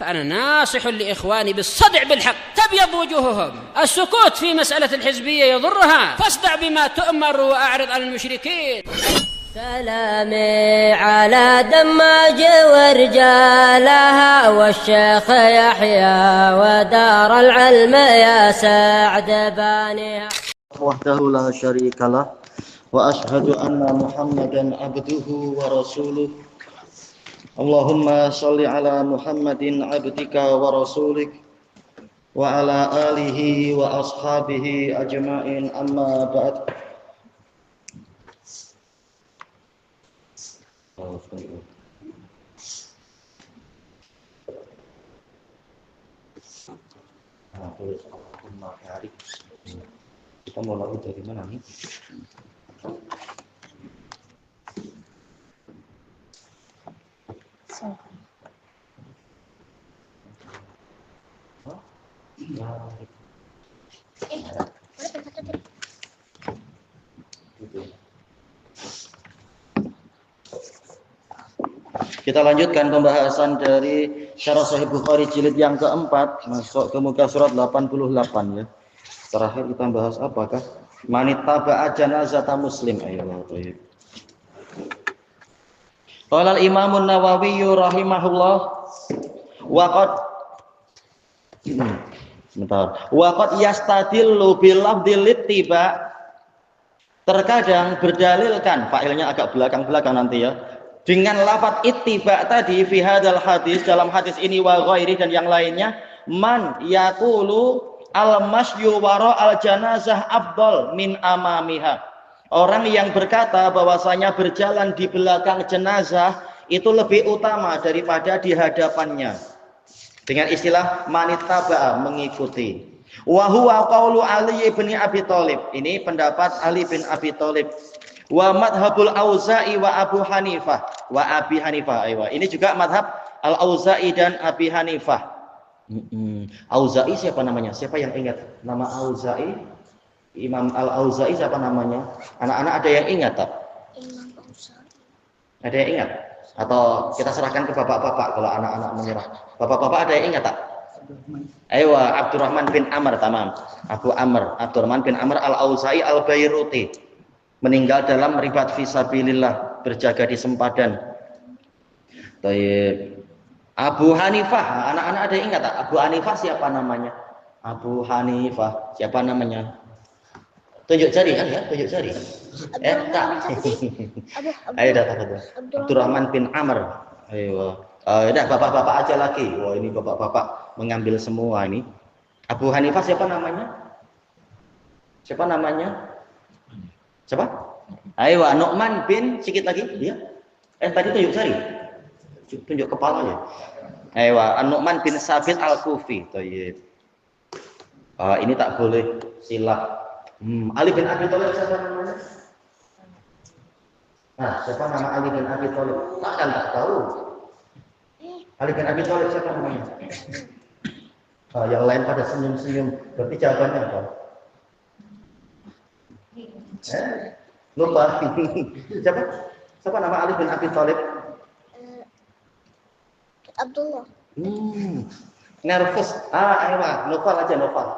فأنا ناصح لإخواني بالصدع بالحق تبيض وجوههم. السكوت في مسألة الحزبية يضرها، فاصدع بما تؤمر وأعرض عن المشركين. سلامي على دماج ورجالها والشيخ يحيى ودار العلم يا سعد بانيها. وحده لا شريك له وأشهد أن محمدا عبده ورسوله. اللهم صل على محمد عبدك ورسولك وعلى آله وأصحابه أجمعين. أما بعد. Kita mulai dari mana nih? Kita lanjutkan pembahasan dari Syarah Sahih Bukhari jilid yang keempat, masuk ke muka surat 88 ya. Terakhir kita bahas apakah? Manittaba'a janazata muslim. Ayolah, baik. Qala al-Imam an-Nawawi rahimahullah wa qad yastadillu bil lafdil ittiba. Terkadang berdalilkan, failnya agak belakang-belakang nanti ya, dengan lafaz ittiba tadi fi hadzal hadis, dalam hadis ini wa ghairi dan yang lainnya, man yaqulu al-masyu wara al-janazah afdal min amamiha. Orang yang berkata bahwasanya berjalan di belakang jenazah itu lebih utama daripada di hadapannya. Dengan istilah manittaba'a, mengikuti. Wa huwa qaulu Ali bin Abi Thalib. Ini pendapat Ali bin Abi Thalib. Wa madhabul Auza'i wa Abu Hanifah wa Abi Hanifah. Ini juga madhab Al-Auza'i dan Abi Hanifah. Auza'i siapa namanya? Siapa yang ingat nama Auza'i? Imam Al-Auza'i siapa namanya? Anak-anak ada yang ingat tak? Imam Auza'i. Ada yang ingat? Atau kita serahkan ke bapak-bapak kalau anak-anak menyerah. Bapak-bapak ada yang ingat tak? Ayo, Abdurrahman bin Amr, tamam. Abu Amr, Abdurrahman bin Amr Al-Auza'i Al-Bairuti. Meninggal dalam ribat fisabilillah, berjaga di sempadan. Baik. Abu Hanifah, anak-anak ada yang ingat tak? Abu Hanifah siapa namanya? Abu Hanifah, siapa namanya? Tunjuk jari kan ya, tunjuk jari. Tak. Ayo datang. Abdurrahman bin Amr. Ayo. Udah bapak-bapak aja lagi. Wah, ini bapak-bapak mengambil semua ini. Abu Hanifah siapa namanya? Siapa namanya? Siapa? Ayo, Nu'man bin, sedikit lagi, dia. Tadi tunjuk jari. Tunjuk kepalanya. Ayo, Nu'man bin Sabit Al-Kufi. Thayyib. Ini tak boleh silap. Ali bin Abi Thalib siapa namanya? Nah, siapa nama Ali bin Abi Thalib? Takkan tak tahu. Ali bin Abi Thalib siapa namanya? Yang lain pada senyum-senyum. Berarti jawabannya apa? Lupa. Siapa nama Ali bin Abi Thalib? Abdullah. Nervous. Ayo, Nopal aja, Nopal.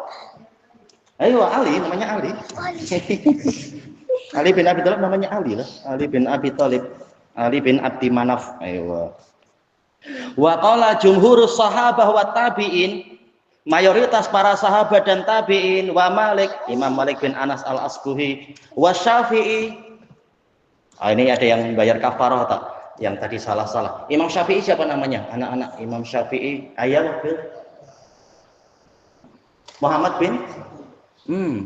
Ayo, Ali, namanya Ali. Ali bin Abi Thalib namanya Ali lah. Ali bin Abi Thalib. Ali bin Abdi Manaf. Ayo. Wa qala jumhurus sahabah wa tabi'in, mayoritas para sahabat dan tabi'in, wa Malik, Imam Malik bin Anas Al-Asbuhi, wa Syafi'i. Ini ada yang bayar kafarah tak? Yang tadi salah-salah. Imam Syafi'i siapa namanya? Anak-anak Imam Syafi'i. Ayah bin Muhammad bin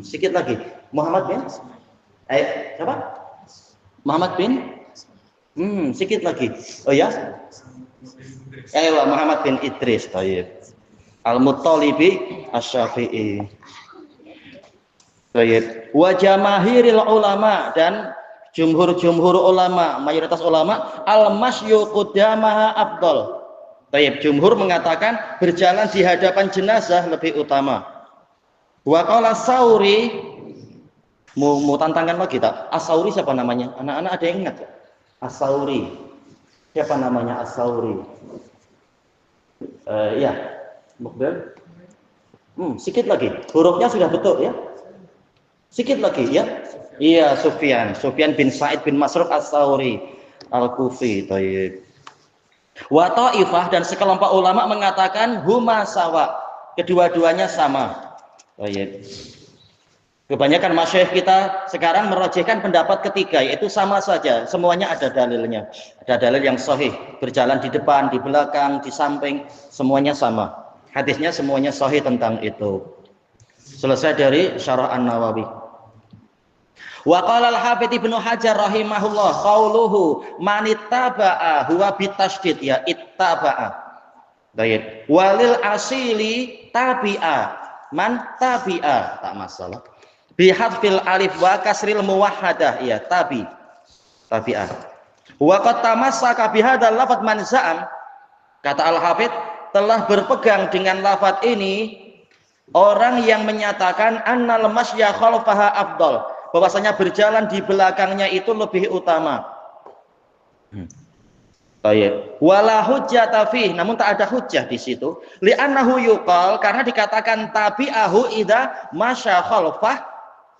sedikit lagi. Muhammad bin siapa? Muhammad bin sedikit lagi. Oh ya? Muhammad bin Idris. Baik. Al-Muttalibi Asy-Syafi'i. Baik. Wa jamaahiril ulama, dan jumhur ulama, mayoritas ulama, al-masyu qudamaha afdal. Baik, jumhur mengatakan berjalan di hadapan jenazah lebih utama. Wa qala Sauri, mau tantangan lagi tak? As-Sauri siapa namanya? Anak-anak ada yang ingat tak? As-Sauri. Siapa namanya As-Sauri? Ya, Mukbil. Sikit lagi. Hurufnya sudah betul ya. Sikit lagi ya. Iya, Sufyan bin Sa'id bin Masruq As-Tsauri Al-Kufi. Thayyib. Wa ta'ifah, dan sekelompok ulama mengatakan huma sawa. Kedua-duanya sama. Thayyib. Kebanyakan masyayikh kita sekarang merojihkan pendapat ketiga, yaitu sama saja, semuanya ada dalilnya. Ada dalil yang sahih, berjalan di depan, di belakang, di samping, semuanya sama. Hadisnya semuanya sahih tentang itu. Selesai dari Syarah An-Nawawi. Wa qala al-Hafidz Ibnu Hajar rahimahullah qauluhu manittaba'a huwa bitasydid, ya ittaba'a. Baik. Walil asili tabi'a. Man tabi'a, tak masalah. Bihadfil alif wa kasril muwahhadah, ya tabi'ah. Wa qad tamassaka bihadzal lafadz man za'am, kata Al-Hafidz, telah berpegang dengan lafadz ini orang yang menyatakan annal masya khalfaha afdal, bahwasanya berjalan di belakangnya itu lebih utama. Baik. Wala hujjata fih, namun tak ada hujjah di situ. Li'annahu yuqal, karena dikatakan tabi'ahu idza masya khalfah.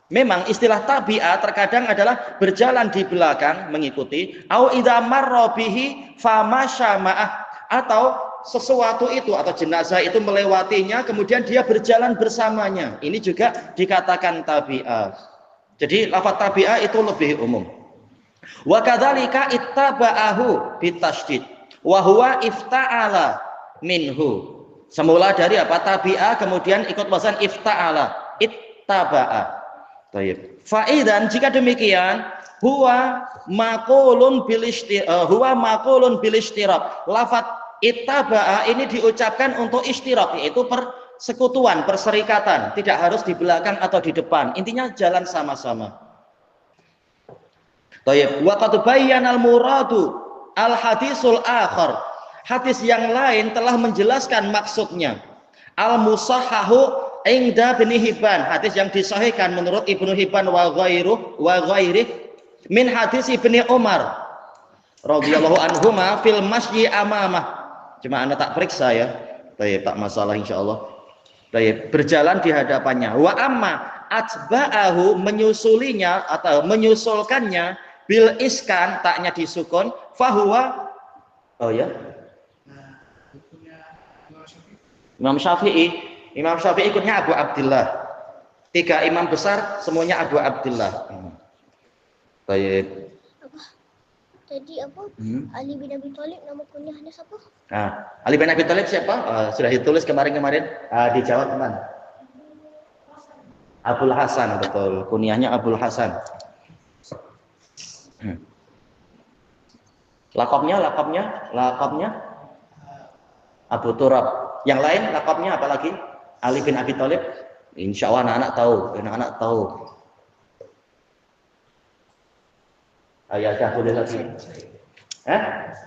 Memang istilah tabi'ah terkadang adalah berjalan di belakang mengikuti, au idza marra bihi famasya ma'ah, atau sesuatu itu atau jenazah itu melewatinya kemudian dia berjalan bersamanya. Ini juga dikatakan tabi'ah. Jadi lafaz tabi'ah itu lebih umum. Wa kadzalika ittaba'ahu bitasydid wa huwa ifta'ala minhu. Semula dari apa? Tabi'ah, kemudian ikut wazan ifta'ala, ittaba'a. Baik. Faidan, jika demikian, huwa maqulun bil ishtiraq. Lafaz ittaba'a ini diucapkan untuk ishtiraq, yaitu persekutuan, perserikatan, tidak harus di belakang atau di depan. Intinya jalan sama-sama. Baik. Wa qad bayyana al-muradu al-hadisul akhar. Hadis yang lain telah menjelaskan maksudnya. Al-musahhahu Inda bin Hibban, hadis yang disahihkan menurut Ibnu Hibban wa ghairih min hadis Ibnu Umar radhiyallahu anhuma fil masyi amamah. Cuma anda tak periksa ya. Baik, tak masalah insyaallah. Baik, berjalan di hadapannya. Wa amma atba'ahu, menyusulinya atau menyusulkannya bil iskan, taknya disukun, fahuwa, oh ya, Imam Syafi'i ikutnya Abu Abdullah. 3 imam besar semuanya Abu Abdullah. Baik. Tadi apa? Ali bin Abi Thalib nama kunyahnya siapa? Ali bin Abi Thalib siapa? Sudah ditulis kemarin. Dijawab teman. Abul Hasan, betul. Kunyahnya Abul Hasan. Lakabnya Abu Turab. Yang lain lakabnya apa lagi? Ali bin Abi Thalib. Insya Allah anak-anak tahu. Ayah dah boleh lagi.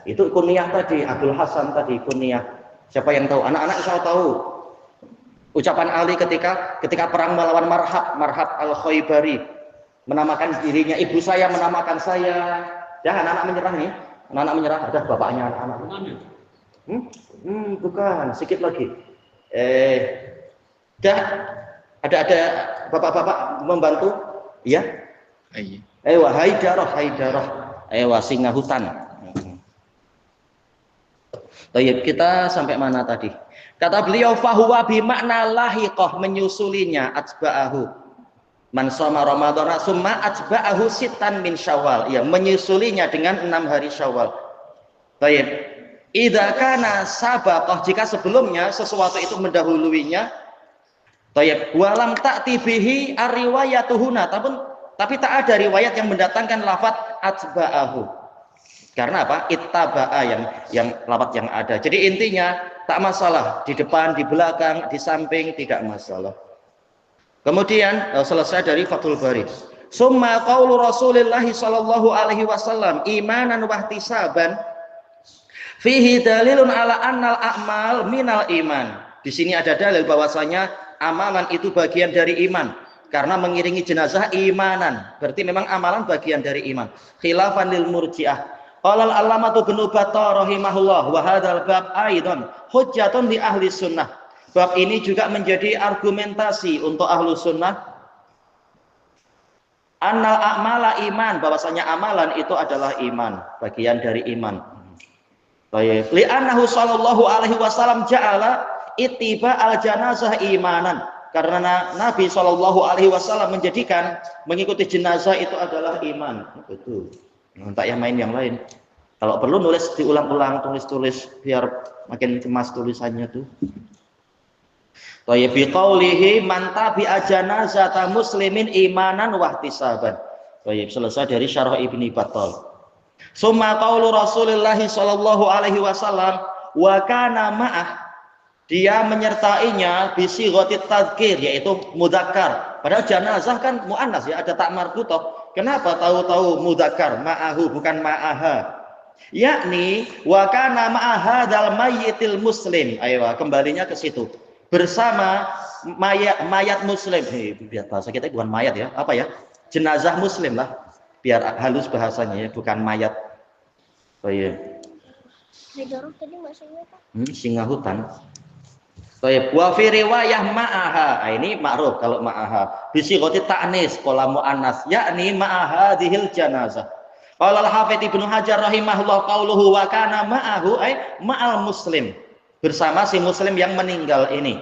Itu kunyah tadi, Abdul Hasan tadi kunyah. Siapa yang tahu? Anak-anak insya Allah tahu. Ucapan Ali ketika perang melawan Marhab al-Khaybari, menamakan dirinya, ibu saya menamakan saya. Jangan anak-anak menyerah nih. Anak-anak menyerah, ada bapaknya anak-anak. Bukan, sedikit lagi. Ada bapak-bapak membantu, ya? Haidarah. Singa hutan. Baik, kita sampai mana tadi? Kata beliau, fahuwa bimakna lahiqah, menyusulinya, atba'ahu. Man shoma ramadhana summa atba'ahu sittan min Syawal. Ya, menyusulinya dengan 6 hari Syawal. Baik. Idza kana sabaqah, jika sebelumnya sesuatu itu mendahuluinya. Baik, walam ta'ti bihi ar-riwayatuhuna, tapi tak ada riwayat yang mendatangkan lafaz atba'ahu. Karena apa? Ittaba'a yang lafaz yang ada. Jadi intinya tak masalah, di depan, di belakang, di samping, tidak masalah. Kemudian selesai dari Fathul Bari. Summa qaulu Rasulillah sallallahu alaihi wasallam imanan wa ihtisaban fihi dalilun ala annal a'mal minal iman. Di sini ada dalil bahwasanya amalan itu bagian dari iman. Karena mengiringi jenazah imanan, berarti memang amalan bagian dari iman. Khilafan lil murji'ah. Qala al-allamatu Ibnu Battah rahimahullah wa hadzal bab aidan hujjatun li ahli sunnah. Bab ini juga menjadi argumentasi untuk ahlu sunnah. Annal a'mala iman, bahwasanya amalan itu adalah iman, bagian dari iman. Baik, li'annahu sallallahu alaihi wasallam ja'ala ittiba al-janazah imanan. Karena Nabi sallallahu alaihi wasallam menjadikan mengikuti jenazah itu adalah iman. Betul. Tak yang main yang lain. Kalau perlu nulis diulang-ulang, tulis-tulis biar makin cemas tulisannya tuh. Tayyib biqaulihi man tabi'a janazata muslimin imanan wa ihtisaban. Tayyib, selesai dari syarah Ibnu Battal. Summa qaulu Rasulullah sallallahu alaihi wasallam wa kana ma'ah, dia menyertainya bisi ghatit tadzkir, yaitu mudzakkar. Padahal jenazah kan muannas ya, ada tak marbutoh. Kenapa tahu-tahu mudzakkar, ma'ahu bukan ma'aha? Yakni wa kana ma'aha dal mayyitil muslim. Ayo kembalinya ke situ. Bersama mayat muslim. Biar bahasa kita bukan mayat ya, apa ya? Jenazah muslim lah. Biar halus bahasanya ya, bukan mayat. Oh iya. Hajarah tadi maksudnya apa? Singa hutan. Baik, wa fi riwayah ma'aha. Ini ma'ruf kalau ma'aha. Bisi ghati ta'nis qala muannas, yakni ma'aha dihil janazah. Qala al-Hafidz Ibnu Hajar rahimahullah qauluhu wa kana ma'ahu ay ma'al muslim. Bersama si muslim yang meninggal ini.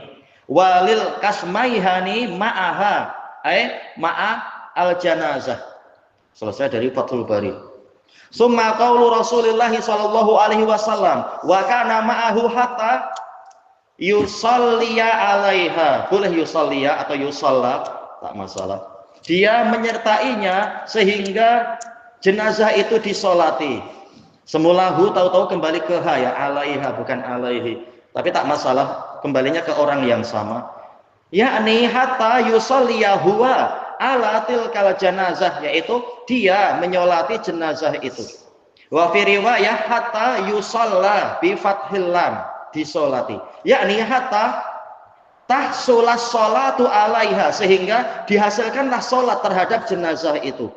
Walil kasmaihani ma'aha ay ma'a al-janazah. Selesai dari Fathul Bari. Summa qaulu Rasulillah sallallahu alaihi wasallam wa kana ma'ahu hatta yusalliya alaiha. Boleh yusalliya atau yusalla, tak masalah. Dia menyertainya sehingga jenazah itu disolati. Semula hu, tahu-tahu kembali ke ha ya, alaiha bukan alaihi. Tapi tak masalah, kembalinya ke orang yang sama. Yakni hatta yusalliya huwa ala tilkal janazah, yaitu dia menyolati jenazah itu. Wa fi riwayah hatta yusalla bi fathil lam, disolati. Yakni hatta tahsulas sholatu alaiha, sehingga dihasilkanlah sholat terhadap jenazah itu.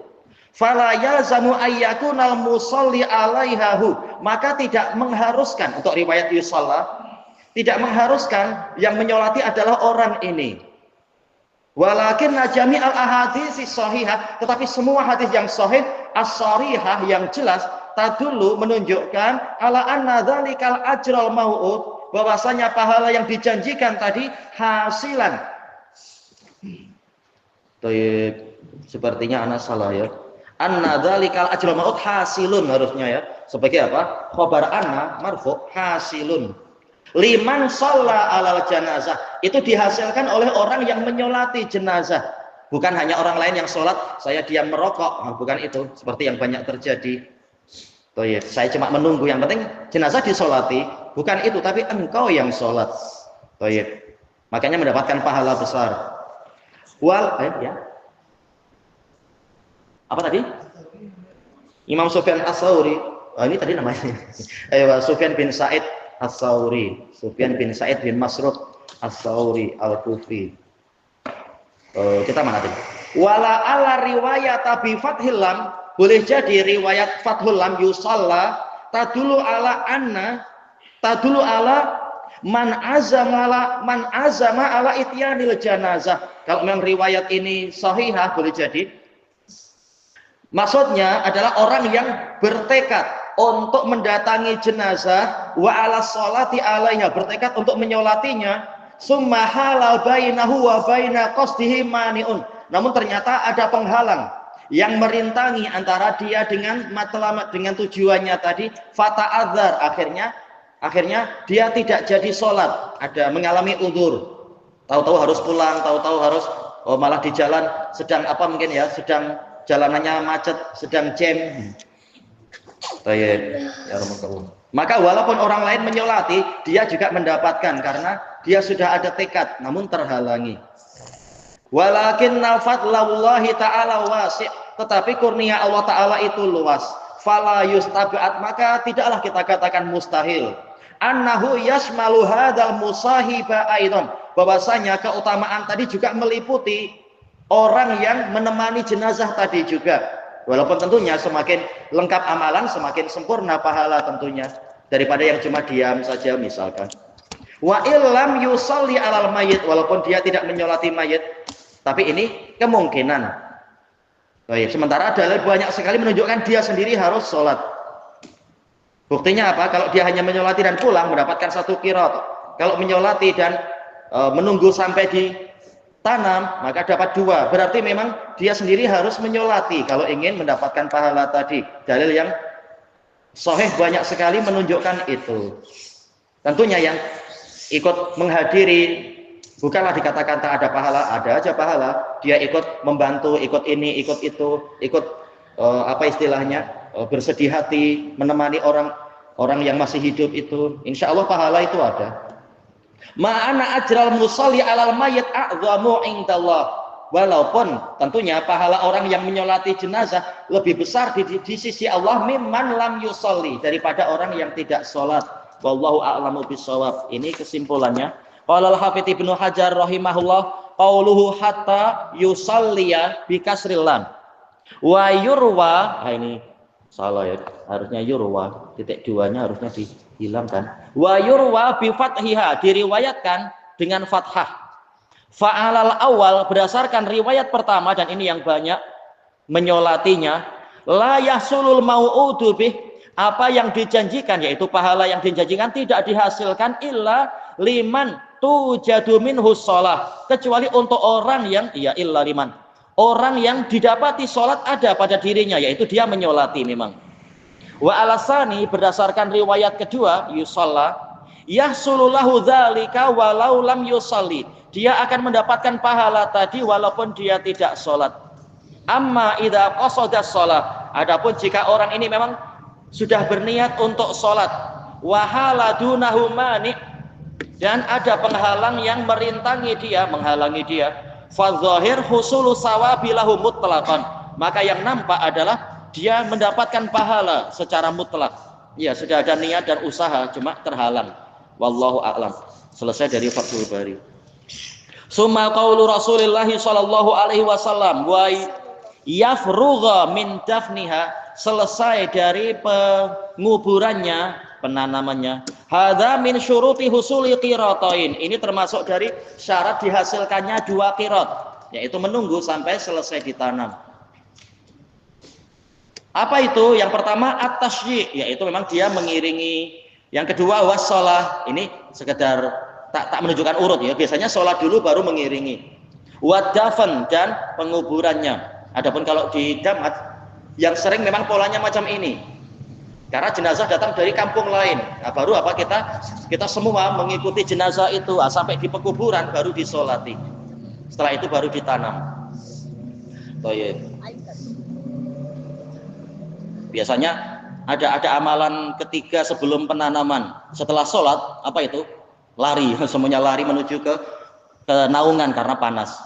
Fala yalzamu ayyakunal musalli alaihahu, maka tidak mengharuskan, untuk riwayat yusalla, tidak mengharuskan yang menyolati adalah orang ini. Walakin najami al ahadits sahihah, tetapi semua hadis yang sahih as-sharihah yang jelas tadullu menunjukkan ala anna dzalikal ajral mau'ud, bahwasanya pahala yang dijanjikan tadi hasilan. Sepertinya anak salah ya. Anna dzalikal ajral mau'ud hasilun harusnya ya. Sebagai apa? Khabar anna marfu hasilun. Liman shalla alal janazah, itu dihasilkan oleh orang yang menyolati jenazah, bukan hanya orang lain yang sholat saya diam merokok. Nah, bukan itu seperti yang banyak terjadi. Saya cuma menunggu, yang penting jenazah disolati, bukan itu, tapi engkau yang sholat. Makanya mendapatkan pahala besar. Ya. Apa tadi? Imam Sufyan Ats-Tsauri. Ini tadi namanya. Sufyan bin Sa'id Ats-Tsauri, Sufyan bin Sa'id bin Masruq Ats-Tsauri Al-Kufi. Kita mana tadi? Wala ala riwayat bi fathil lam, boleh jadi riwayat fathul lam yusalla tadulu ala anna, tadulu ala man azama ala ityanil janazah. Kalau memang riwayat ini sahihah, boleh jadi maksudnya adalah orang yang bertekad untuk mendatangi jenazah, wa ala sholati alaiha, bertekad untuk menyolatinya, summa halal bainahu wa baina qasdihi maniun, namun ternyata ada penghalang yang merintangi antara dia dengan matlamat, dengan tujuannya tadi, fata'adzar, akhirnya dia tidak jadi sholat, ada mengalami udzur, tahu-tahu harus pulang, tahu-tahu harus malah di jalan sedang apa mungkin ya, sedang jalanannya macet, sedang jam. Maka walaupun orang lain menyolati, dia juga mendapatkan karena dia sudah ada tekad, namun terhalangi. Walakin fadlullahi ta'ala wasi', tetapi kurnia Allah Ta'ala itu luas. Fala yustabi'at, maka tidaklah kita katakan mustahil. Annahu yashmalu hadzal musahiba aidan, bahwasanya keutamaan tadi juga meliputi orang yang menemani jenazah tadi juga. Walaupun tentunya semakin lengkap amalan, semakin sempurna pahala tentunya daripada yang cuma diam saja misalkan. Wa illam yusalli alal mayit, walaupun dia tidak menyolati mayit, tapi ini kemungkinan. Baik, sementara dalil banyak sekali menunjukkan dia sendiri harus sholat. Buktinya apa? Kalau dia hanya menyolati dan pulang mendapatkan 1 qiraat. Kalau menyolati dan menunggu sampai ditanam maka dapat 2. Berarti memang dia sendiri harus menyolati kalau ingin mendapatkan pahala tadi. Dalil yang sahih banyak sekali menunjukkan itu. Tentunya yang ikut menghadiri bukanlah dikatakan tak ada pahala, ada aja pahala. Dia ikut membantu, ikut ini, ikut itu, ikut apa istilahnya, bersedih hati menemani orang yang masih hidup itu. Insya Allah pahala itu ada. Ma'ana ajral musalli alal mayit a'zamu indallah. Walaupun tentunya pahala orang yang menyolati jenazah lebih besar di sisi Allah mimman lam yusalli, daripada orang yang tidak sholat. Wallahu a'lamu bishawab. Ini kesimpulannya. Qala al-Hafidz Ibnu Hajar rahimahullah, qauluhu hatta yusalliya bi kasril lam. Wa yurwa, ini salah ya, harusnya yurwa, titik 2-nya harusnya dihilangkan. Wa yurwa bi fathiha, diriwayatkan dengan fathah. Fa'alal awal, berdasarkan riwayat pertama, dan ini yang banyak menyolatinya, la yahsulul mau'udu bih, apa yang dijanjikan, yaitu pahala yang dijanjikan tidak dihasilkan illa liman tujadu minhu shalah, kecuali untuk orang yang illa liman, orang yang didapati sholat ada pada dirinya, yaitu dia menyolati memang. Wa alasani, berdasarkan riwayat kedua, yusalla yahsululahu dzalika walau lam yusalli, dia akan mendapatkan pahala tadi walaupun dia tidak sholat. Amma idza qasada shalah, adapun jika orang ini memang sudah berniat untuk sholat, wahala dunahu mani, dan ada penghalang yang menghalangi dia, fadzahir husulu sawabilahu mutlaqan, maka yang nampak adalah dia mendapatkan pahala secara mutlak. Ya, sudah ada niat dan usaha, cuma terhalang. Wallahu a'lam. Selesai dari Fathul Bari. Summa qaulu Rasulillah sallallahu alaihi wasallam wa yafrugha min dafniha, selesai dari penguburannya, penanamannya. Hadza min syuruti husuli qiratain, ini termasuk dari syarat dihasilkannya 2 qiraat, yaitu menunggu sampai selesai ditanam. Apa itu? Yang pertama at-tasyi', yaitu memang dia mengiringi. Yang kedua was-shalah, ini sekedar tak menunjukkan urut ya. Biasanya sholat dulu baru mengiringi. Wad-dafan, dan penguburannya. Adapun kalau di Damat yang sering memang polanya macam ini. Karena jenazah datang dari kampung lain. Nah, baru apa kita semua mengikuti jenazah itu sampai di pekuburan baru disolati. Setelah itu baru ditanam. Baik. Biasanya ada amalan ketiga sebelum penanaman. Setelah sholat, apa itu? Lari, semuanya lari menuju ke naungan karena panas.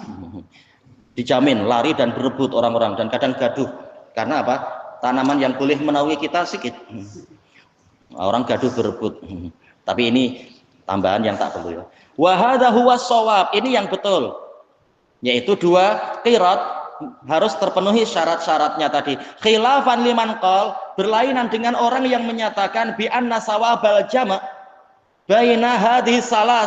Dijamin lari dan berebut orang-orang, dan kadang gaduh. Karena apa? Tanaman yang boleh menaungi kita sedikit. Orang gaduh berebut. Tapi ini tambahan yang tak perlu ya. Wa hadza huwas shawab, ini yang betul. Yaitu 2 qiraat harus terpenuhi syarat-syaratnya tadi. Khilafan liman qal, berlainan dengan orang yang menyatakan bi anna sawabal jama' baina hadhihi salah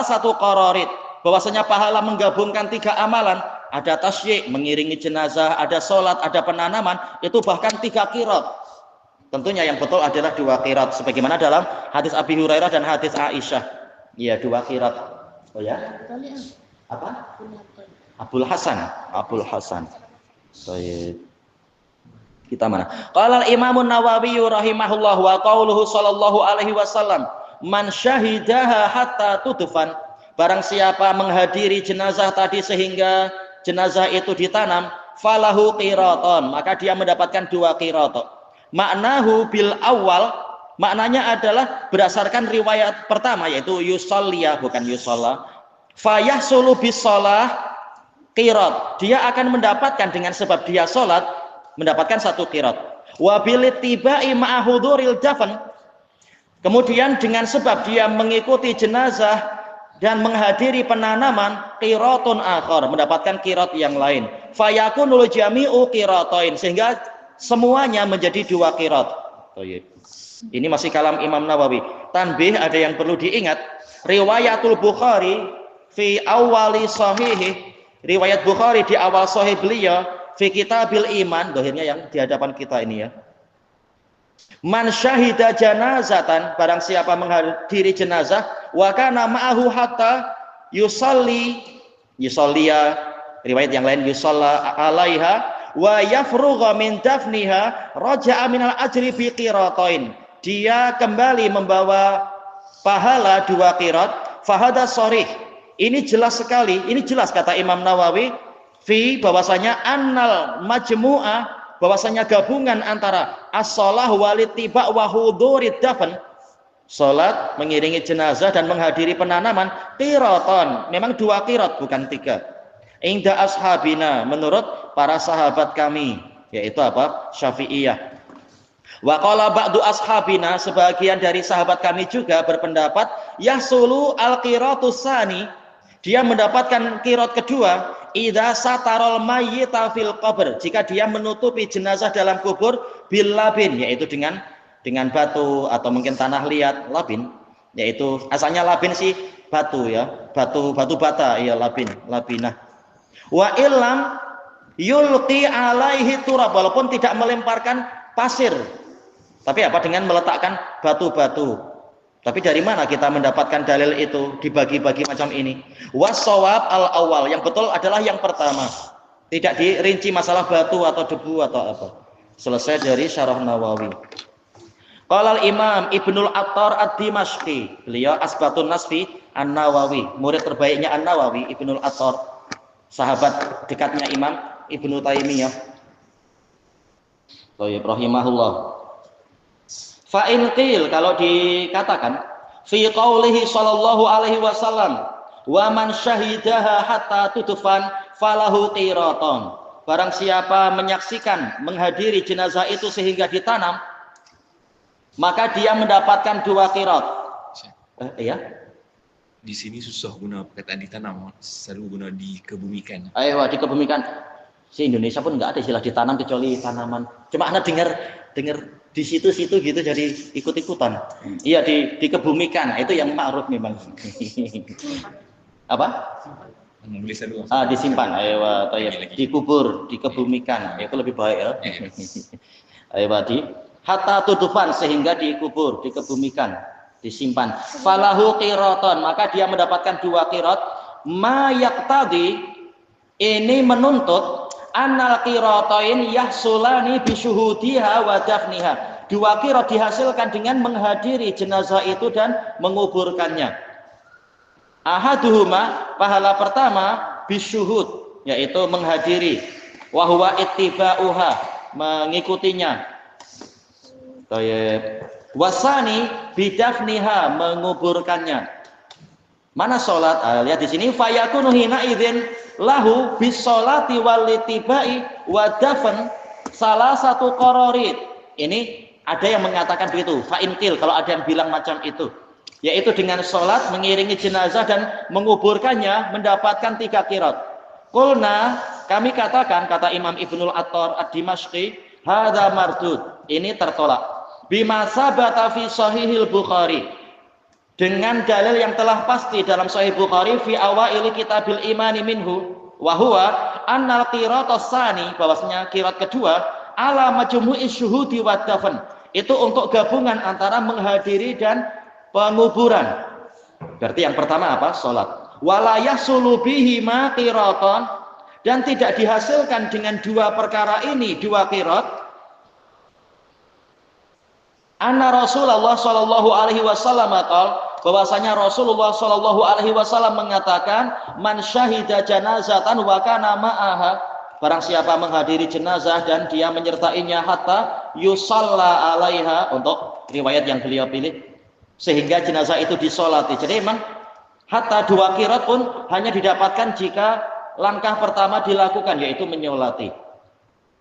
satu qararit, bahwasanya pahala menggabungkan 3 amalan, ada tasyi', mengiringi jenazah, ada sholat, ada penanaman, itu bahkan 3 qiraat. Tentunya yang betul adalah 2 qiraat, sebagaimana dalam hadis Abi Hurairah dan hadis Aisyah. Iya, 2 qiraat. Oh ya? Apa? Abul Hasan. Baik. Kita mana? Qala al-Imam an-Nawawi rahimahullah wa qauluhu sallallahu alaihi wasallam, man syahidaha hatta tudfan, barang siapa menghadiri jenazah tadi sehingga jenazah itu ditanam, falahu qiraatan, maka dia mendapatkan 2 qiraat. Maknahu bil awal, maknanya adalah berdasarkan riwayat pertama, yaitu yusalliya, bukan yusalla. Fayahsulu bis shalah qiraat, dia akan mendapatkan dengan sebab dia sholat mendapatkan 1 qiraat. Wa bil ittiba'i ma'a huduril dafn, kemudian dengan sebab dia mengikuti jenazah dan menghadiri penanaman qiratun akhar, mendapatkan qirat yang lain. Fayakunul jami'u qiratain, sehingga semuanya menjadi 2 qirat. Ini masih kalam Imam Nawawi. Tanbih, ada yang perlu diingat. Riwayatul Bukhari fi awali sahihi, riwayat Bukhari di awal sahih beliau, fi kitabil iman, dohirnya yang di hadapan kita ini ya. Man syahida janazatan, barang siapa menghadiri jenazah, wa kana ma'ahu hatta yusalliya, riwayat yang lain yusalla alaiha, wa yafrugha min dafniha, raja'a minal ajri bi qiratain. Dia kembali membawa pahala 2 qirat, fahada sharih. Ini jelas sekali, ini jelas kata Imam Nawawi, fi bahwasanya annal majmu'ah, bahwasanya gabungan antara as-shalah walittiba wa hudurid dafn, salat, mengiringi jenazah dan menghadiri penanaman, qiraton, memang 2 qirat bukan 3. Inda ashabina, menurut para sahabat kami, yaitu apa? Syafi'iyah. Wa qala ba'du ashabina, sebagian dari sahabat kami juga berpendapat yahsulu al-qiratus tsani, dia mendapatkan qirat kedua idza satarol mayyita fil qabr, jika dia menutupi jenazah dalam kubur bil labin, yaitu dengan batu atau mungkin tanah liat, labin, yaitu asalnya labin sih batu ya, batu bata ya, labinah. Wa illam yulqi alaihi turab, walaupun tidak melemparkan pasir, tapi apa, dengan meletakkan batu-batu. Tapi dari mana kita mendapatkan dalil itu dibagi-bagi macam ini? Was-shawab al-awwal, yang betul adalah yang pertama. Tidak dirinci masalah batu atau debu atau apa. Selesai dari Syarah Nawawi. Qala al-Imam Ibnul Attar ad-Dimashqi, beliau Asbatun Nasfi An-Nawawi, murid terbaiknya An-Nawawi, Ibnul Attar, sahabat dekatnya Imam Ibnu Taimiyah. Thayyib rahimahullah. Fa in qil, kalau dikatakan fi qaulihi sallallahu alaihi wasallam wa man syahidaha hatta tudfan falahu qiraton, barang siapa menyaksikan menghadiri jenazah itu sehingga ditanam, maka dia mendapatkan 2 qirat. Iya. Di sini susah guna perkataan ditanam, selalu guna dikebumikan. Ayo, dikebumikan. Si Indonesia pun enggak ada istilah ditanam kecuali tanaman. Cuma Anda dengar di situ-situ gitu jadi ikut-ikutan. Iya, dikebumikan. Nah, itu yang ma'ruf memang. Apa? Disimpan. Ayo, dikubur, dikebumikan. Itu lebih baik ya. Ayo, hatta tudufan, sehingga dikubur, dikebumikan, disimpan. Falahu qiraton, maka dia mendapatkan 2 qirat. Ma yaqtadi, ini menuntut annal qiratain yahsulani bisyuhudiha wa dafniha. 2 qirat dihasilkan dengan menghadiri jenazah itu dan menguburkannya. Ahaduhuma, pahala pertama bisyuhud, yaitu menghadiri, wa huwa ittiba'uha, mengikutinya. Wasani bidafniha, menguburkannya. Mana sholat? Lihat di sini, fayakunu hina idzin lahu bisolati walitibai wadafan salah satu qararid. Ini ada yang mengatakan begitu, fa'inkil, kalau ada yang bilang macam itu, yaitu dengan sholat, mengiringi jenazah dan menguburkannya mendapatkan 3 qirat. Qulna, kami katakan, kata Imam Ibnul Attar ad-Dimashqi, hadza mardud, ini tertolak. Bima sabata fi sahihil Bukhari, dengan dalil yang telah pasti dalam Sahih Bukhari, fi awaili kitabil imani minhu, wa huwa annal qiratus tsani, bahwasanya qirat kedua ala majmu'i syuhudi wa dafn, itu untuk gabungan antara menghadiri dan penguburan. Berarti yang pertama apa? Salat. Wala yahsulu bihi ma qiraton, dan tidak dihasilkan dengan 2 perkara ini 2 qirat. Anna Rasulullah sallallahu alaihi wasallam qol, bahwasanya Rasulullah sallallahu alaihi wasallam mengatakan, man syahida janazatan wa kana ma'aha, barang siapa menghadiri jenazah dan dia menyertainya, hatta yusalla alaiha, untuk riwayat yang beliau pilih, sehingga jenazah itu disolati. Jadi memang hatta 2 qirat pun hanya didapatkan jika langkah pertama dilakukan, yaitu menyolati.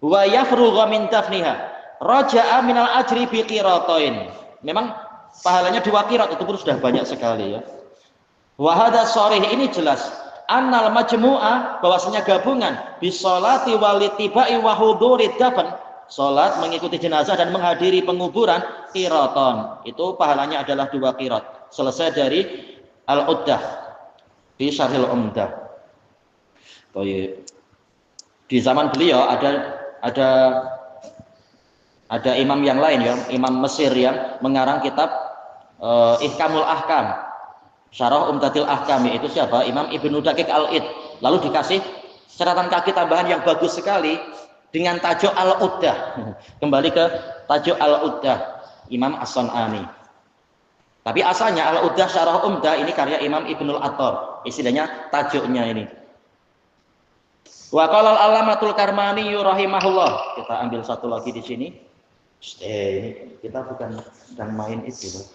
Wa yafrugha min dafniha, raja'a minal ajri bi qiratain. Memang pahalanya 2 qirat, itu pun sudah banyak sekali ya. Wa hadza sharih, ini jelas. Annal majmu'ah, bahwasanya gabungan bisolati walitibai wa huduri dafn, salat mengikuti jenazah dan menghadiri penguburan, qiraton, itu pahalanya adalah 2 qirat. Selesai dari Al-Uddah di Syarhil Umdah. Di zaman beliau ada imam yang lain ya, imam Mesir yang mengarang kitab Ihkamul Ahkam, Syarah Umdatil Ahkam, yaitu siapa? Imam Ibnu Daqiq Al-Id. Lalu dikasih catatan kaki tambahan yang bagus sekali dengan tajuk Al-Uddah. Kembali ke tajuk Al-Uddah Imam As-San'ani. Tapi asalnya Al-Uddah Syarah Umdah ini karya Imam Ibnul Attar. Istilahnya tajuknya ini. Wa qala al-Alamatul Karmani rahimahullah. Kita ambil satu lagi di sini. Ini kita bukan sedang main itu.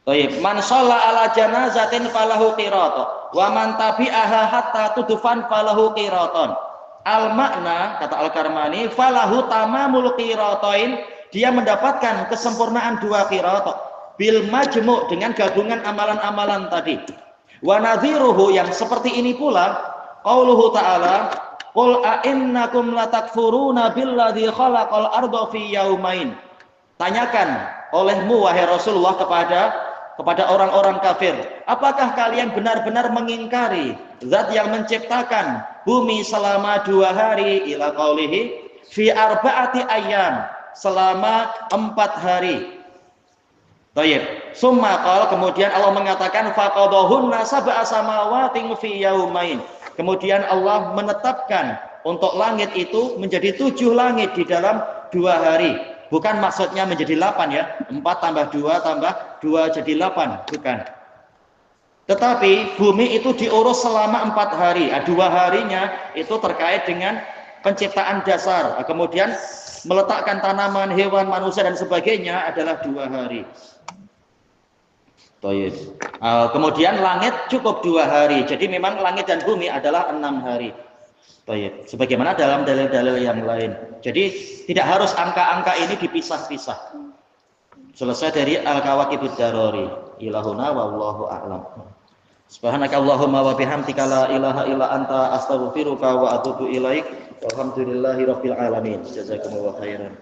Baik, man shalla ala janazatin falahu qirata wa man tabi'aha hatta tudfan falahu qiraton. Al makna, kata Al-Karmani, falahu tamamul qiratain, dia mendapatkan kesempurnaan 2 qirat bil majmu' dengan gabungan amalan-amalan tadi. Wa nadhiruhu, yang seperti ini pula qauluhu ta'ala, qul a innakum latakfuruna billadzi khalaqal arda fi yaumain. Tanyakan olehmu wahai Rasulullah kepada orang-orang kafir, apakah kalian benar-benar mengingkari zat yang menciptakan bumi selama 2 hari, ila qaulihi fi arba'ati ayyam, selama 4 hari. Baik, summa qala, kemudian Allah mengatakan faqadahunna sab'a samawatin fi yaumain. Kemudian Allah menetapkan untuk langit itu menjadi 7 langit di dalam 2 hari. Bukan maksudnya menjadi 8 ya, 4 tambah 2 tambah 2 jadi 8, bukan. Tetapi bumi itu diurus selama 4 hari. 2 harinya itu terkait dengan penciptaan dasar. Kemudian meletakkan tanaman, hewan, manusia dan sebagainya adalah 2 hari. Kemudian langit cukup 2 hari. Jadi memang langit dan bumi adalah 6 hari. Baik, sebagaimana dalam dalil-dalil yang lain. Jadi tidak harus angka-angka ini dipisah-pisah. Selesai dari Al-Kawakibud Darari. Ilahuna wallahu a'lam. Subhanakallahumma wa bihamdika la ilaha illa anta astaghfiruka wa atubu ilaik. Walhamdulillahirabbil alamin. Jazakumullahu khairan.